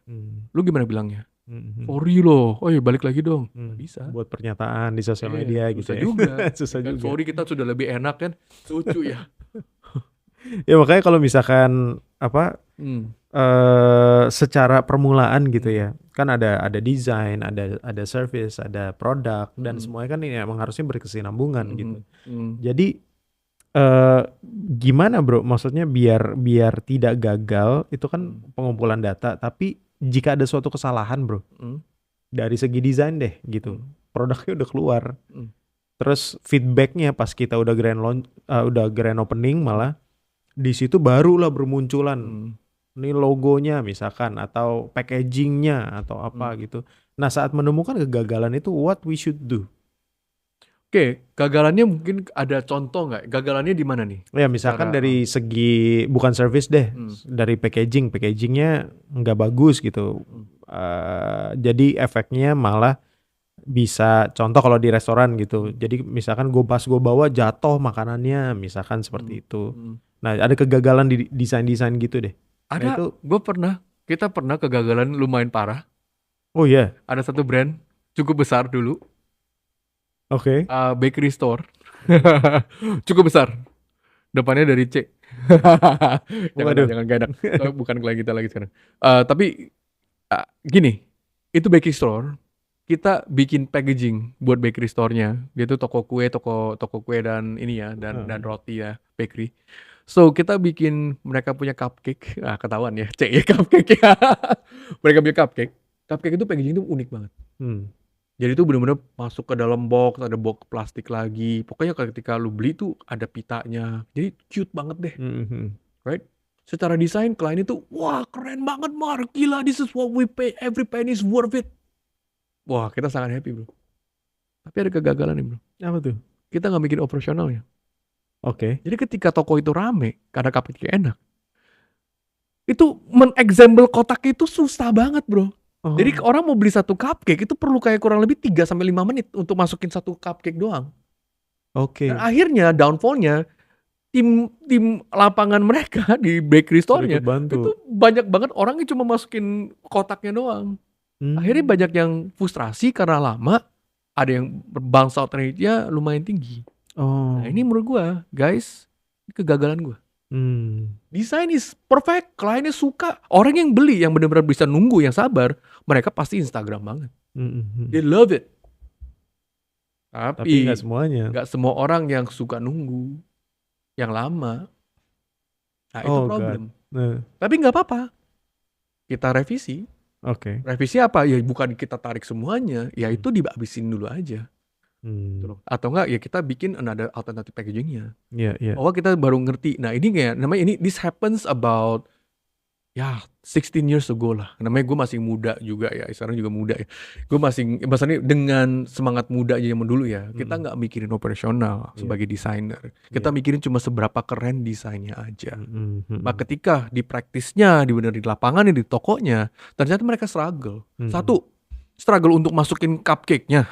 Lu gimana bilangnya? Sorry loh, oh ya balik lagi dong. Bisa. Buat pernyataan di sosial media gitu susah ya. juga. Susah kan, juga. Sorry kita sudah lebih enak kan, lucu ya. Ya makanya kalau misalkan apa secara permulaan gitu ya, kan ada desain, ada service, ada produk, dan semuanya kan ini emang harusnya berkesinambungan gitu. Jadi gimana bro, maksudnya biar tidak gagal, itu kan pengumpulan data, tapi jika ada suatu kesalahan bro, dari segi desain deh gitu, produknya udah keluar, terus feedbacknya pas kita udah grand opening malah di situ barulah bermunculan nih logonya misalkan, atau packagingnya atau apa gitu. Nah saat menemukan kegagalan itu, what we should do? Oke, gagalannya mungkin ada contoh nggak? Gagalannya di mana nih? Ya misalkan dari segi bukan service deh, dari packagingnya nggak bagus gitu. Jadi efeknya malah bisa, contoh kalau di restoran gitu. Jadi misalkan gue bawa jatuh makanannya, misalkan seperti itu. Nah ada kegagalan di desain gitu deh. Ada, nah, kita pernah kegagalan lumayan parah. Oh iya. Ada satu brand cukup besar dulu. Oke. Bakery store. Cukup besar. Depannya dari C. Jangan gak enak. Bukan kita lagi sekarang. Tapi gini, itu bakery store. Kita bikin packaging buat bakery store-nya. Dia tuh toko kue dan ini ya, dan roti ya, bakery. So kita bikin, mereka punya cupcake. Ketahuan ya, C ya, cupcake ya. Mereka punya cupcake. Cupcake itu packaging itu unik banget. Jadi itu benar-benar masuk ke dalam box, ada box plastik lagi. Pokoknya ketika lu beli tuh ada pitanya. Jadi cute banget deh. Right? Secara desain klien itu, wah keren banget Mark, gila, this is what we pay, every penny is worth it. Wah kita sangat happy bro. Tapi ada kegagalan nih bro. Apa tuh? Kita gak bikin operasionalnya. Oke. Jadi ketika toko itu rame, karena cupcake enak, itu men-example kotak itu susah banget bro. Jadi orang mau beli satu cupcake itu perlu kayak kurang lebih 3-5 menit untuk masukin satu cupcake doang. Oke. Dan akhirnya downfallnya tim lapangan mereka di bakery store-nya itu banyak banget orang yang cuma masukin kotaknya doang. Akhirnya banyak yang frustrasi karena lama, ada yang bounce out rate-nya lumayan tinggi. Nah ini menurut gue, guys, kegagalan gue. Desain is perfect, kliennya suka, orang yang beli, yang benar-benar bisa nunggu, yang sabar, mereka pasti Instagram banget. They love it. Tapi nggak semuanya. Nggak semua orang yang suka nunggu, yang lama. Nah itu problem. Tapi nggak apa-apa, kita revisi. Revisi apa? Ya bukan kita tarik semuanya, ya itu dihabisin dulu aja. Atau enggak ya kita bikin ada alternative packagingnya. Oh kita baru ngerti. Nah ini kayak namanya this happens about 16 years ago lah. Namanya gue masih muda juga ya, sekarang juga muda ya. Gue masih maksudnya dengan semangat muda aja zaman dulu ya. Kita nggak mikirin operasional sebagai desainer. Kita mikirin cuma seberapa keren desainnya aja. Nah ketika di praktisnya, di lapangan, di tokonya, ternyata mereka struggle. Satu, struggle untuk masukin cupcake-nya.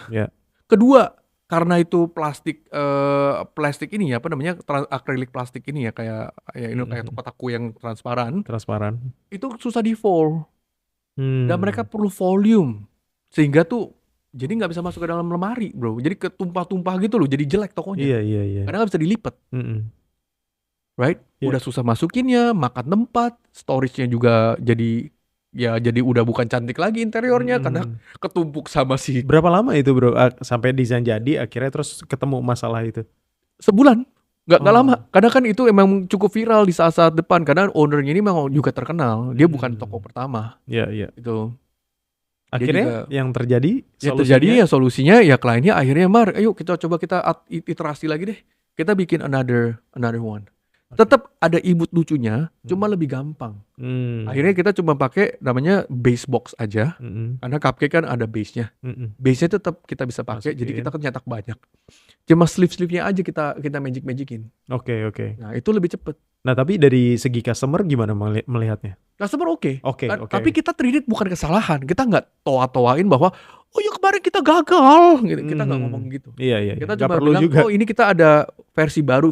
Kedua, karena itu plastik ini ya, apa namanya, akrilik plastik ini ya, kayak ini kayak kotak kue yang transparan. Itu susah di fold. Dan mereka perlu volume, sehingga tuh jadi nggak bisa masuk ke dalam lemari, bro. Jadi ketumpah-tumpah gitu loh, jadi jelek tokonya. Iya. Karena nggak bisa dilipat. Right? Udah susah masukinnya, makan tempat, storage-nya juga jadi udah bukan cantik lagi interiornya karena ketumpuk sama si. Berapa lama itu, bro, sampai desain jadi akhirnya terus ketemu masalah itu? Sebulan. Nggak lama. Karena kan itu emang cukup viral di saat-saat depan, karena ownernya ini memang juga terkenal. Dia bukan toko pertama. Iya. Itu. Akhirnya yang terjadi solusinya ya kliennya akhirnya, Mar, ayo kita coba iterasi lagi deh. Kita bikin another one. Tetap ada imut lucunya, cuma lebih gampang. Akhirnya kita cuma pakai namanya base box aja, karena cupcake kan ada base-nya. Base-nya tetap kita bisa pakai, jadi kita kan nyetak banyak. Cuma sleeve-sleeve-nya aja kita magic-magicin. Oke. Nah itu lebih cepet. Nah tapi dari segi customer gimana melihatnya? Customer oke. Tapi Okay. kita treat bukan kesalahan. Kita nggak toa-toain bahwa oh ya kemarin kita gagal. Kita nggak ngomong gitu. Iya. Kita cuma bilang juga. Oh ini kita ada versi baru.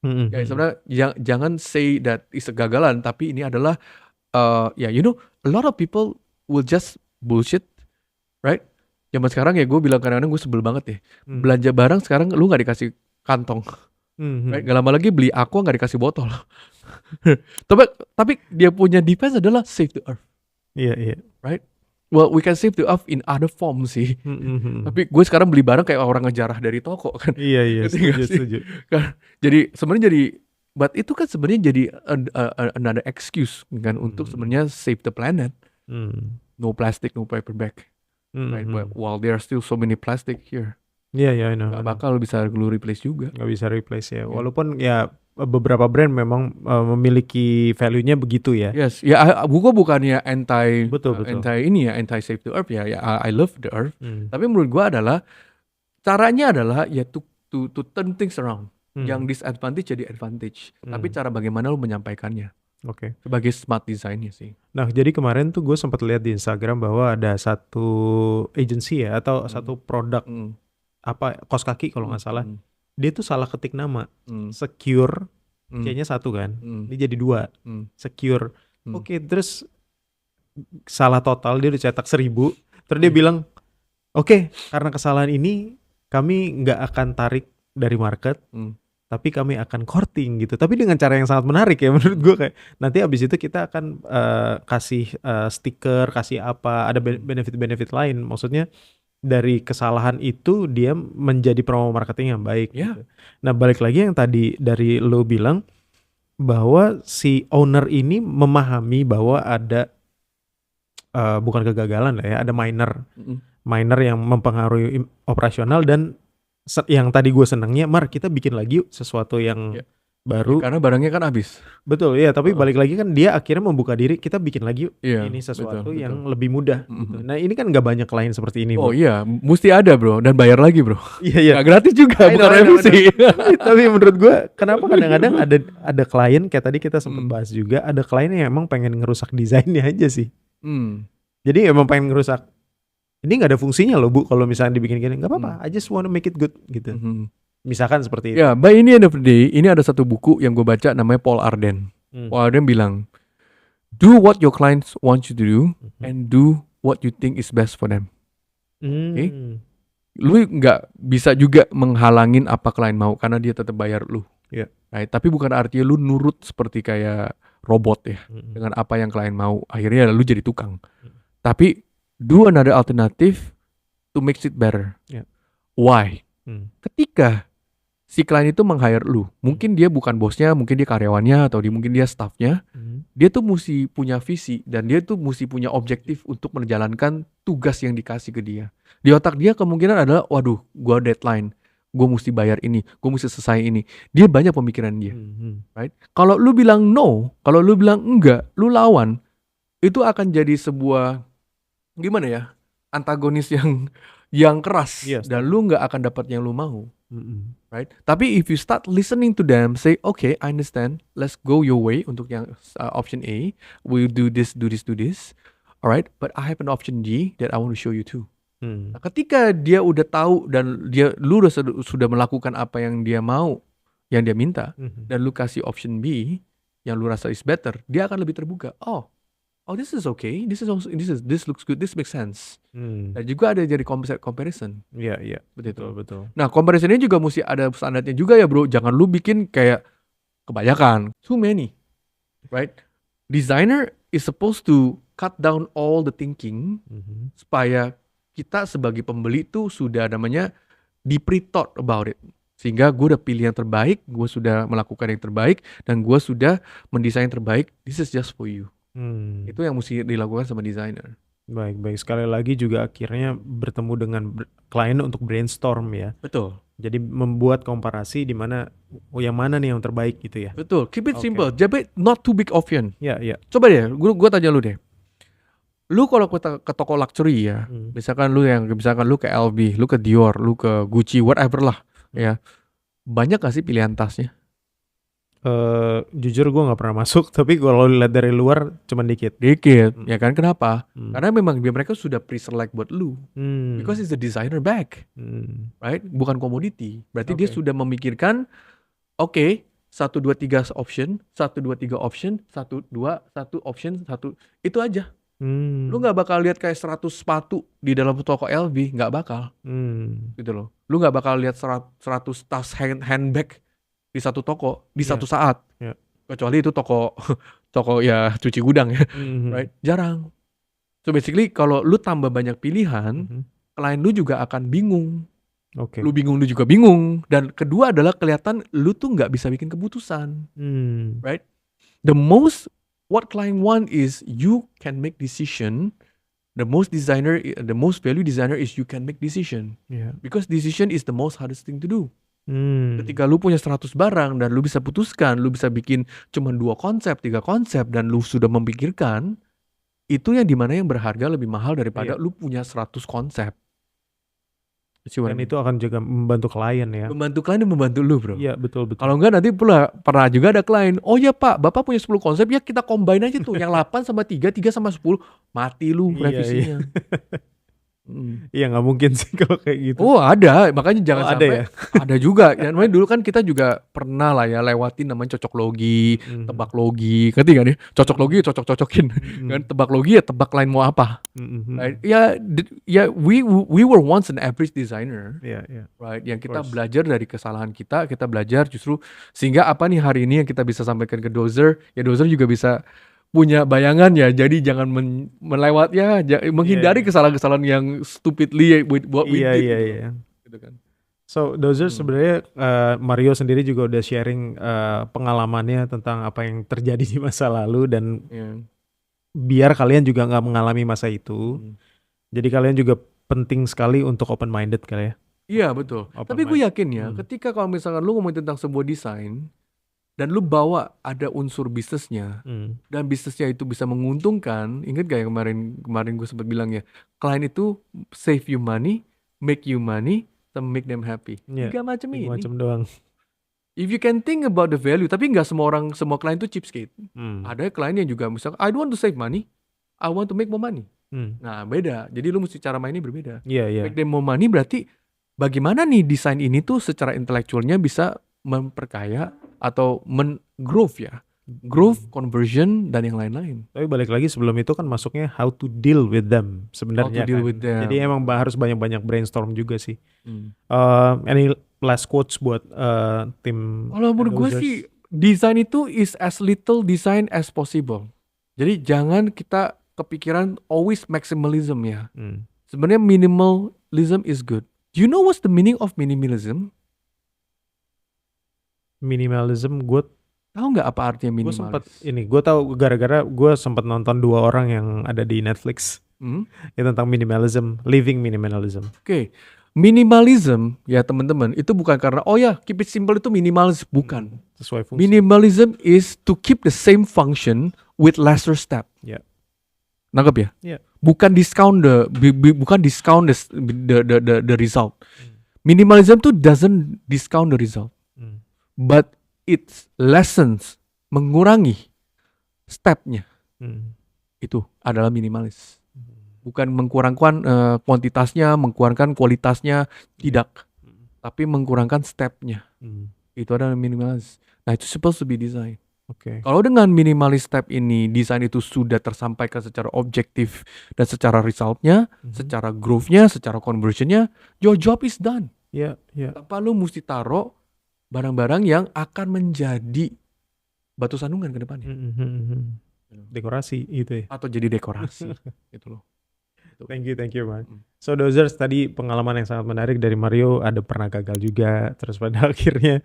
Ya sebenarnya jangan say that is kegagalan, tapi ini adalah a lot of people will just bullshit, right? Zaman sekarang ya gue bilang kadang-kadang gue sebel banget ya. Belanja barang sekarang lu nggak dikasih kantong, right? Gak lama lagi beli aqua nggak dikasih botol. tapi dia punya defense adalah save the earth. Iya. Right? Well, we can save the earth in other form sih. Tapi gue sekarang beli barang kayak orang ngejarah dari toko kan. Iya, setuju. Jadi sebenarnya but itu kan sebenarnya jadi another excuse kan untuk sebenarnya save the planet. No plastic, no paper bag. Right? But while there are still so many plastic here. Iya, I know. Gak bakal bisa lu replace juga. Gak bisa replace ya. Walaupun ya beberapa brand memang memiliki value-nya begitu ya. Yes, ya gue bukannya anti ini ya, anti save the earth ya. I love the earth. Tapi menurut gue adalah caranya adalah ya to turn things around. Yang disadvantage jadi advantage. Tapi cara bagaimana lu menyampaikannya. Oke. Sebagai smart design-nya sih. Nah, jadi kemarin tuh gue sempat lihat di Instagram bahwa ada satu agency ya atau satu produk kaos kaki kalau nggak salah. Dia tuh salah ketik nama. Secure, C-nya 1 kan. Ini jadi 2. Secure. Oke, terus salah total, dia udah cetak 1000. Terus dia bilang, oke, karena kesalahan ini kami nggak akan tarik dari market, tapi kami akan courting gitu. Tapi dengan cara yang sangat menarik ya menurut gue, kayak nanti abis itu kita akan kasih stiker, kasih apa, ada benefit-benefit lain. Maksudnya dari kesalahan itu dia menjadi promo marketing yang baik. Gitu. Nah balik lagi yang tadi dari lo bilang bahwa si owner ini memahami bahwa ada bukan kegagalan lah ya, ada minor yang mempengaruhi operasional, dan yang tadi gue senangnya, Mar, kita bikin lagi sesuatu yang baru. Karena barangnya kan habis. Betul ya, tapi balik lagi kan dia akhirnya membuka diri, kita bikin lagi ini sesuatu yang lebih mudah. Gitu. Nah ini kan gak banyak klien seperti ini. Oh iya, mesti ada bro, dan bayar lagi bro. Iya. Gak gratis juga, bukan revisi. Tapi menurut gue, kenapa kadang-kadang ada klien kayak tadi kita sempat bahas juga, ada klien yang emang pengen ngerusak desainnya aja sih. Jadi emang pengen ngerusak. Ini gak ada fungsinya loh Bu, kalau misalnya dibikin gini, gak apa-apa, I just wanna make it good gitu. Misalkan seperti itu. Ya, by the end of the day, ini ada satu buku yang gue baca namanya Paul Arden. Paul Arden bilang, do what your clients want you to do, and do what you think is best for them. Okay? Lu gak bisa juga menghalangin apa klien mau, karena dia tetap bayar lu. Right? Tapi bukan artinya lu nurut seperti kayak robot ya, dengan apa yang klien mau. Akhirnya lu jadi tukang. Tapi do another alternative to make it better. Why? Ketika si klien itu meng-hire lu, mungkin dia bukan bosnya, mungkin dia karyawannya, atau mungkin dia staffnya, dia tuh mesti punya visi, dan dia tuh mesti punya objektif untuk menjalankan tugas yang dikasih ke dia. Di otak dia kemungkinan adalah, waduh, gua deadline, gue mesti bayar ini, gue mesti selesai ini. Dia banyak pemikiran dia, right? Kalau lu bilang no, kalau lu bilang enggak, lu lawan, itu akan jadi sebuah gimana ya, antagonis yang keras, dan lu nggak akan dapat yang lu mau, right? Tapi if you start listening to them, say, okay, I understand, let's go your way untuk yang option A, we'll do this, alright? But I have an option D that I want to show you too. Nah, ketika dia udah tahu dan lu sudah melakukan apa yang dia mau, yang dia minta, dan lu kasih option B yang lu rasa is better, dia akan lebih terbuka. Oh, this is okay, this looks good, this makes sense. Dan juga ada jadi comparison. Iya, betul. Nah, comparison ini juga mesti ada standarnya juga ya, bro. Jangan lu bikin kayak kebanyakan, too many, right? Designer is supposed to cut down all the thinking supaya kita sebagai pembeli tuh sudah namanya di pre-thought about it. Sehingga gue udah pilih yang terbaik, gue sudah melakukan yang terbaik, dan gue sudah mendesain yang terbaik. This is just for you. Itu yang mesti dilakukan sama desainer. Baik. Sekali lagi juga akhirnya bertemu dengan klien untuk brainstorm ya. Betul. Jadi membuat komparasi di mana yang mana nih yang terbaik gitu ya. Betul. Keep it simple. Jadi not too big option. Iya. Coba deh, gue tanya lu deh. Lu kalau ke toko luxury ya, misalkan lu ke LV, lu ke Dior, lu ke Gucci, whatever lah, ya. Banyak gak sih pilihan tasnya? Jujur gue nggak pernah masuk, tapi kalau lihat dari luar cuma dikit. Ya kan? Kenapa? Karena memang mereka sudah pre-select buat lu, because it's a designer bag, right? Bukan komoditi. Berarti dia sudah memikirkan, oke, 1, 2, 3 option, 1, 2, 3 option, 1, 2, 1 option, 1, itu aja. Lu gak bakal lihat kayak 100 sepatu di dalam toko LV, gak bakal. Gitu loh. Lu gak bakal lihat 100 tas handbag di satu toko di satu saat. Kecuali itu toko ya cuci gudang ya. Right? Jarang. So basically kalau lu tambah banyak pilihan, klien lu juga akan bingung. Lu bingung, lu juga bingung. Dan kedua adalah kelihatan lu tuh gak bisa bikin keputusan. Right? What client want is you can make decision. The most value designer is you can make decision. Because decision is the most hardest thing to do. Ketika lu punya 100 barang dan lu bisa putuskan, lu bisa bikin cuma 2 konsep, 3 konsep, dan lu sudah memikirkan, itu yang dimana yang berharga lebih mahal daripada lu punya 100 konsep. Dan itu akan juga membantu klien ya. Membantu klien dan membantu lu, bro. Iya, betul. Kalau enggak nanti pernah juga ada klien, oh ya Pak, Bapak punya 10 konsep, ya kita combine aja tuh. Yang 8 sama 3 sama 10. Mati lu revisinya. Iya gak mungkin sih kalau kayak gitu. Oh ada, makanya jangan sampai. Ada ya? Ada juga. Ya, namanya dulu kan kita juga pernah lah ya lewatin namanya cocok logi, tebak logi. Ngerti gak nih? Cocok logi cocok-cocokin. Kan tebak logi ya tebak lain mau apa. Right? Ya we were once an average designer. Right? Yang kita belajar dari kesalahan kita belajar justru sehingga apa nih hari ini yang kita bisa sampaikan ke Dozer, ya Dozer juga bisa punya bayangan ya, jadi jangan melewat ya, menghindari kesalahan-kesalahan yang stupidly what we did. Gitu kan. So Dozer sebenarnya Mario sendiri juga udah sharing pengalamannya tentang apa yang terjadi di masa lalu dan biar kalian juga nggak mengalami masa itu. Jadi kalian juga penting sekali untuk open minded kali ya. Iya betul. Tapi gue yakin ya, ketika kalau misalkan lu ngomongin tentang sebuah desain dan lu bawa ada unsur bisnisnya dan bisnisnya itu bisa menguntungkan, ingat gak yang kemarin gue sempat bilang ya, klien itu save you money, make you money, and make them happy. Tiga macam ini. Macam doang. If you can think about the value, tapi nggak semua klien itu cheapskate. Ada klien yang juga misalkan, I don't want to save money, I want to make more money. Nah beda. Jadi lu mesti cara mainnya berbeda. Make them more money berarti bagaimana nih desain ini tuh secara intelektualnya bisa memperkaya atau growth ya, growth, conversion dan yang lain-lain. Tapi balik lagi sebelum itu kan masuknya how to deal with them sebenarnya. Jadi emang harus banyak-banyak brainstorm juga sih. Any last quotes buat tim? Kalau menurut gue sih desain itu is as little design as possible. Jadi jangan kita kepikiran always maximalism ya. Sebenarnya minimalism is good. Do you know what's the meaning of minimalism? Minimalism, gue tahu nggak apa artinya minimalis? Gue tahu gara-gara gue sempat nonton 2 orang yang ada di Netflix ya tentang minimalism, living minimalism. Oke. Minimalism ya teman-teman itu bukan karena oh ya keep it simple itu minimalis, bukan. Sesuai fungsi. Minimalism is to keep the same function with lesser step. Nangkep ya? Bukan discount the result. Minimalism tuh doesn't discount the result. But it's lessons, mengurangi stepnya. Itu adalah minimalis. Bukan mengkurangkan kuantitasnya, mengkurangkan kualitasnya, tidak. Tapi mengkurangkan stepnya. Itu adalah minimalis. Nah itu supposed to be design. Kalau dengan minimalis step ini, desain itu sudah tersampaikan secara objektif dan secara resultnya, secara growth-nya, secara conversion-nya, your job is done. Tanpa lu mesti taruh barang-barang yang akan menjadi batu sandungan ke depannya. Dekorasi itu ya. Atau jadi dekorasi. Gitu loh. Thank you man. So Dozers, tadi pengalaman yang sangat menarik dari Mario, ada pernah gagal juga, terus pada akhirnya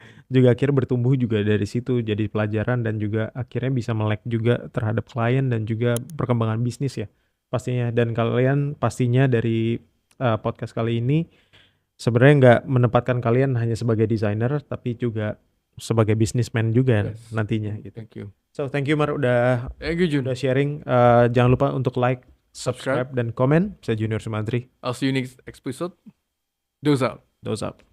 bertumbuh juga dari situ, jadi pelajaran dan juga akhirnya bisa melek juga terhadap klien dan juga perkembangan bisnis ya pastinya. Dan kalian pastinya dari podcast kali ini sebenarnya nggak menempatkan kalian hanya sebagai desainer, tapi juga sebagai businessman juga nantinya gitu. Thank you. So thank you Mar udah sharing. Jangan lupa untuk like, subscribe dan komen. Saya Junior Sumantri. I'll see you next episode. Dose up. Dose up.